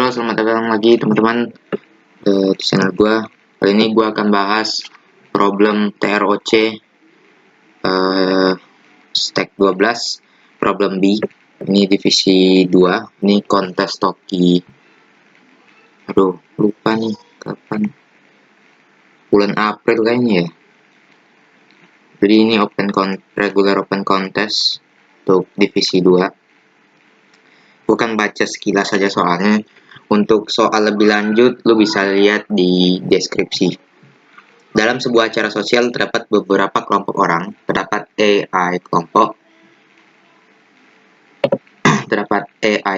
Halo, selamat datang lagi teman-teman di channel gua. Kali ini gua akan bahas problem TROC stack 12 problem B. Ini divisi 2. Ini kontes Toki. Aduh, lupa nih kapan. Bulan April kayaknya ya. Jadi ini regular open contest untuk divisi 2. Gua akan baca sekilas saja soalnya. Untuk soal lebih lanjut, lu bisa lihat di deskripsi. Dalam sebuah acara sosial terdapat beberapa kelompok orang, terdapat AI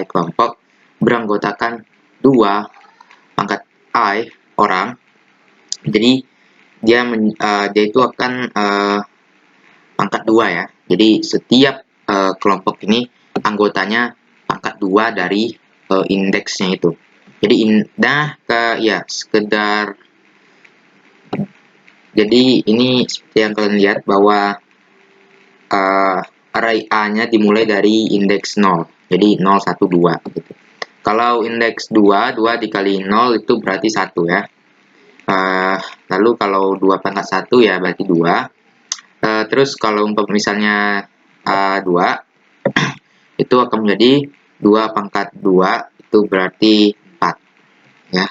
kelompok beranggotakan 2 pangkat I orang. Jadi dia itu akan pangkat 2 ya. Jadi setiap kelompok ini anggotanya pangkat 2 dari indeksnya itu. Jadi jadi ini seperti yang kalian lihat bahwa array A-nya dimulai dari indeks 0. Jadi 0, 1, 2 gitu. Kalau indeks 2 dikali 0 itu berarti 1 ya. Lalu kalau 2 pangkat 1 ya berarti 2. Terus kalau untuk misalnya 2 itu akan menjadi 2 pangkat 2 itu berarti 4 ya.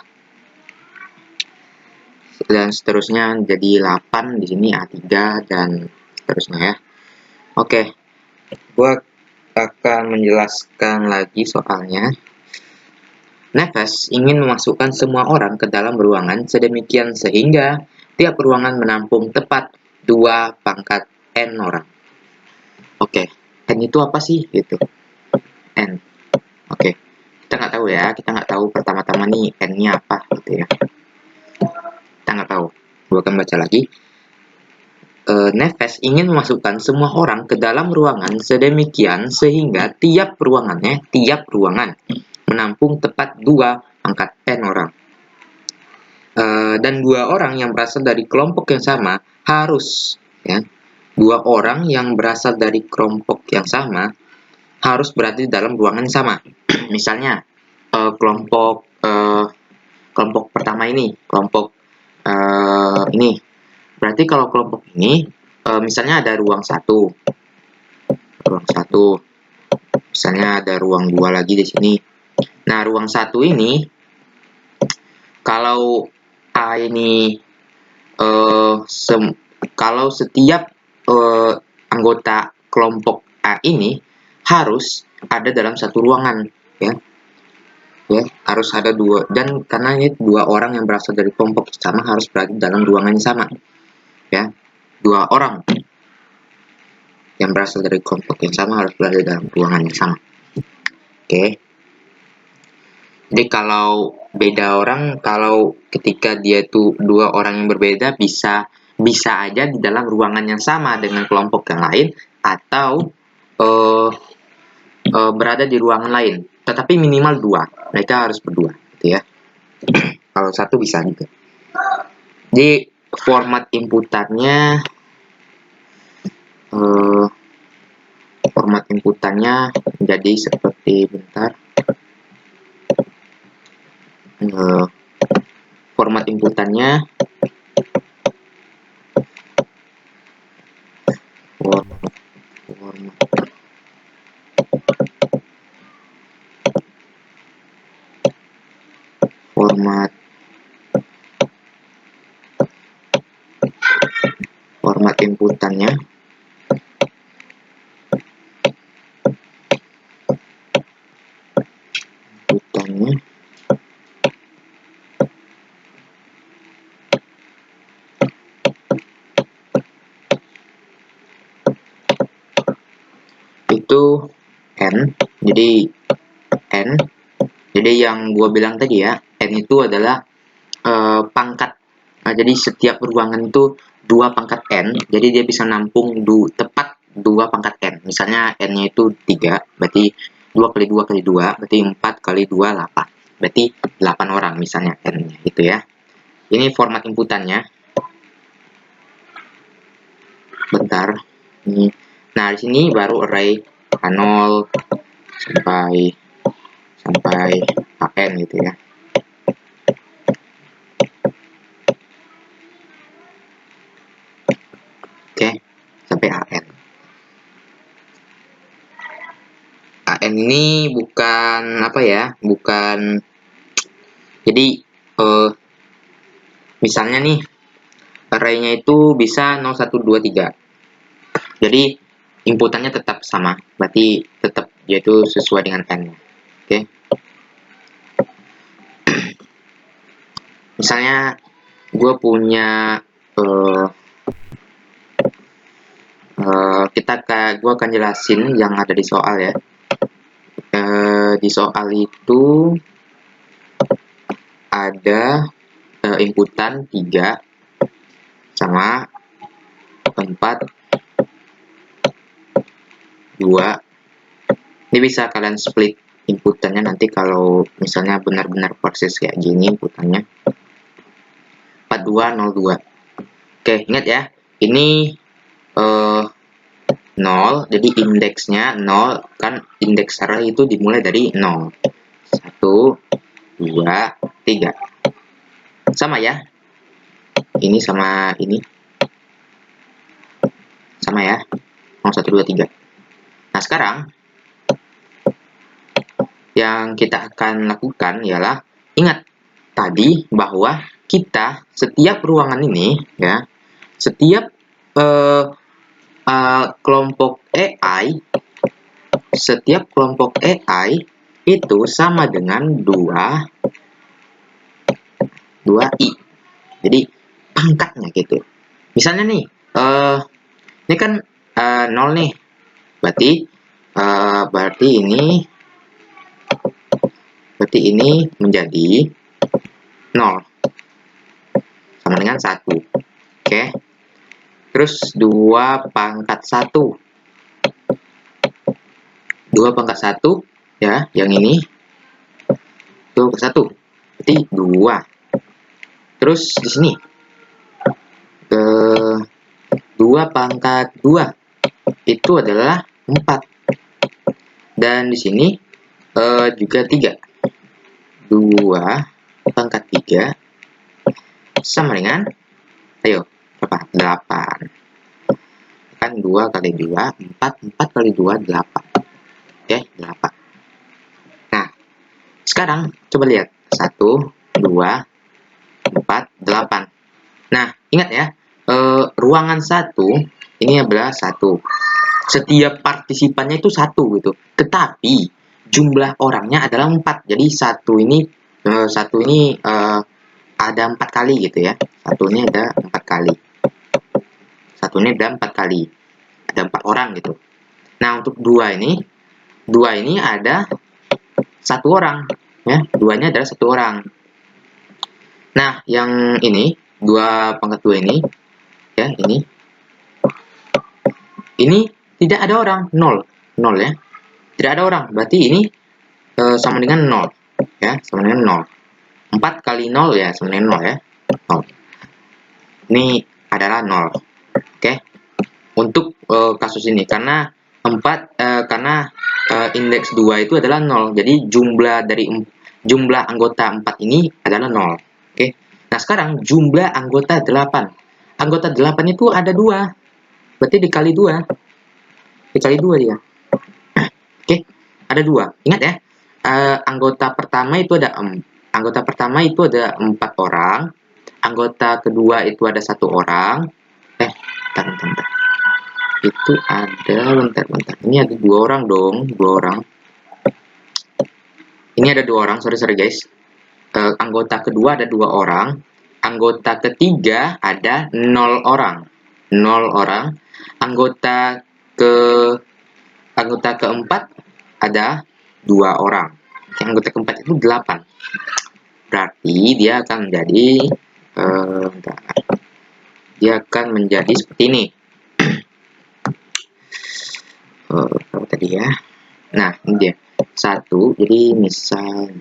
Dan seterusnya jadi 8 di sini A3 dan seterusnya ya. Oke. Gua akan menjelaskan lagi soalnya. Neves ingin memasukkan semua orang ke dalam ruangan sedemikian sehingga tiap ruangan menampung tepat 2 pangkat N orang. Oke, N itu apa sih? Gitu. N. Oke. Kita nggak tahu ya. Kita nggak tahu pertama-tama nih N-nya apa gitu ya. Kita nggak tahu. Gua akan baca lagi. Neves ingin memasukkan semua orang ke dalam ruangan sedemikian sehingga tiap ruangan menampung tepat 2 pangkat N orang. Dan 2 orang yang berasal dari kelompok yang sama harus ya. 2 orang yang berasal dari kelompok yang sama harus berada di dalam ruangan yang sama. Misalnya kelompok pertama ini, kelompok ini. Berarti kalau kelompok ini misalnya ada ruang 1. Misalnya ada ruang 2 lagi di sini. Nah, ruang 1 ini kalau A ini kalau setiap anggota kelompok A ini harus ada dalam satu ruangan ya. Ya, harus ada 2, dan karena ini 2 orang yang berasal dari kelompok sama harus berada dalam ruangan yang sama. Ya. 2 orang yang berasal dari kelompok yang sama harus berada dalam ruangan yang sama. Oke. Jadi kalau beda orang, kalau ketika dia itu 2 orang yang berbeda bisa aja di dalam ruangan yang sama dengan kelompok yang lain atau berada di ruangan lain. Tetapi minimal 2. Mereka harus berdua, gitu ya. Kalau 1 bisa juga. Jadi format inputannya jadi seperti format inputannya itu N. Jadi yang gua bilang tadi ya, N itu adalah pangkat. Nah, jadi setiap ruangan itu 2 pangkat N. Jadi dia bisa nampung tepat 2 pangkat N. Misalnya N-nya itu 3, berarti 2 kali 2 kali 2, berarti 4 kali 2, 8. Berarti 8 orang misalnya N-nya gitu ya. Ini format inputannya. Bentar. Nah, di sini baru array A0 sampai HN gitu ya. Oke, sampai HN. HN ini bukan apa ya, bukan, jadi misalnya nih array-nya itu bisa 0, 1, 2, 3. Jadi inputannya tetap sama, berarti tetap yaitu sesuai dengan n. Oke. Misalnya gue punya gue akan jelasin yang ada di soal ya. Di soal itu ada inputan 3 sama 4, 2. Ini bisa kalian split inputannya nanti kalau misalnya benar-benar persis kayak gini inputannya. 4202. Oke, ingat ya. Ini 0, jadi indeksnya 0, kan indeks array itu dimulai dari 0. 1, 2, 3. Sama ya. Ini sama ini. Sama ya. 0, 1, 2, 3. Nah, sekarang yang kita akan lakukan ialah ingat tadi bahwa kita setiap ruangan ini ya, setiap kelompok AI, setiap kelompok AI itu sama dengan 2i. Jadi pangkatnya gitu. Misalnya nih, ini kan 0 nih. Berarti ini menjadi 0 sama dengan 1. Oke. Terus 2 pangkat 1. 2 pangkat 1 ya, yang ini 2 ke 1. Berarti 2. Terus di sini 2 pangkat 2 itu adalah 4. Dan di sini juga 3. 2 pangkat 3 sama dengan, ayo, berapa? 8. Kan 2 kali 2, 4. 4 kali 2, 8. Oke, 8. Nah, sekarang coba lihat. 1, 2, 4, 8. Nah, ingat ya, ruangan 1 ini adalah 1. Setiap partisipannya itu 1 gitu. Tetapi jumlah orangnya adalah 4. Jadi 1 ini ada 4 kali gitu ya. 1 ini ada 4 kali. 1 ini ada 4 kali. Ada 4 orang gitu. Nah, untuk 2 ini ada 1 orang ya. 2-nya adalah 1 orang. Nah, yang ini 2 pangkat 2 ini ya, ini tidak ada orang, 0 ya. Tidak ada orang, berarti ini sama dengan 0 ya, sama dengan 0. 4 kali 0 ya, sama dengan 0 ya. 0. Ini adalah 0. Oke. Untuk kasus ini karena indeks 2 itu adalah 0. Jadi jumlah anggota 4 ini adalah 0. Oke. Nah, sekarang jumlah anggota 8. Anggota 8 itu ada 2. Berarti dikali 2. Dikali 2 dia. Oke. Ada 2. Ingat ya. Anggota pertama itu ada 4 orang. Anggota kedua itu ada 1 orang. Bentar. Itu ada, bentar. Ini ada 2 orang dong, 2 orang. Ini ada 2 orang, sorry guys. Anggota kedua ada 2 orang. Anggota ketiga ada 0 orang. 0 orang. Anggota keempat ada 2 orang. Anggota keempat itu 8. Berarti dia akan menjadi seperti ini. Apa tadi ya? Nah, ini dia. 1. Jadi misalnya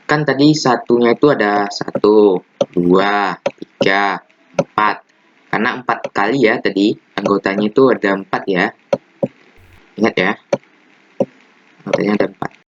kan tadi satunya itu ada 1, 2, 3, 4. Karena 4 kali ya tadi anggotanya itu ada 4 ya. Ingat ya. Anggotanya ada 4.